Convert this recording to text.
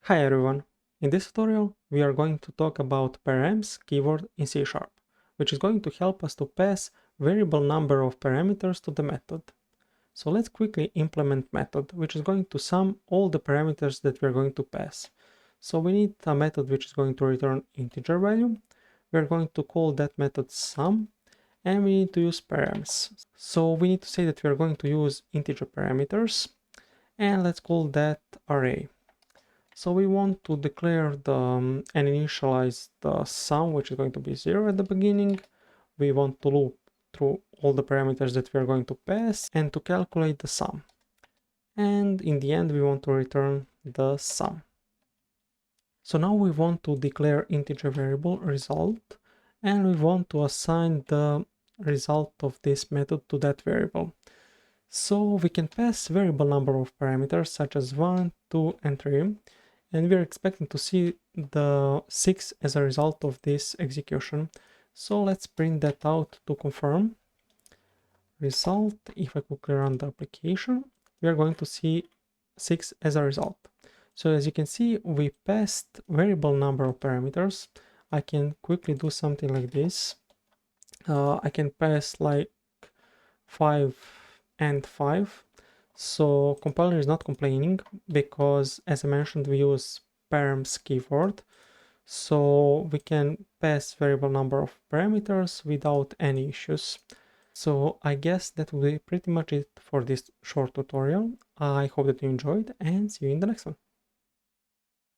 Hi everyone! In this tutorial we are going to talk about params keyword in C#, which is going to help us to pass variable number of parameters to the method. So let's quickly implement method, which is going to sum all the parameters that we are going to pass. So we need a method which is going to return integer value. We are going to call that method sum, and we need to use params. So we need to say that we are going to use integer parameters, and let's call that array. So we want to declare and initialize the sum, which is going to be 0 at the beginning. We want to loop through all the parameters that we are going to pass and to calculate the sum. And in the end, we want to return the sum. So now we want to declare integer variable result, and we want to assign the result of this method to that variable. So we can pass variable number of parameters such as 1, 2, and 3. And we're expecting to see the 6 as a result of this execution. So let's print that out to confirm. Result, if I quickly run the application, we are going to see 6 as a result. So as you can see, we passed variable number of parameters. I can quickly do something like this. I can pass like 5 and 5. So compiler is not complaining because, as I mentioned, we use params keyword. So we can pass variable number of parameters without any issues. So I guess that will be pretty much it for this short tutorial. I hope that you enjoyed and see you in the next one.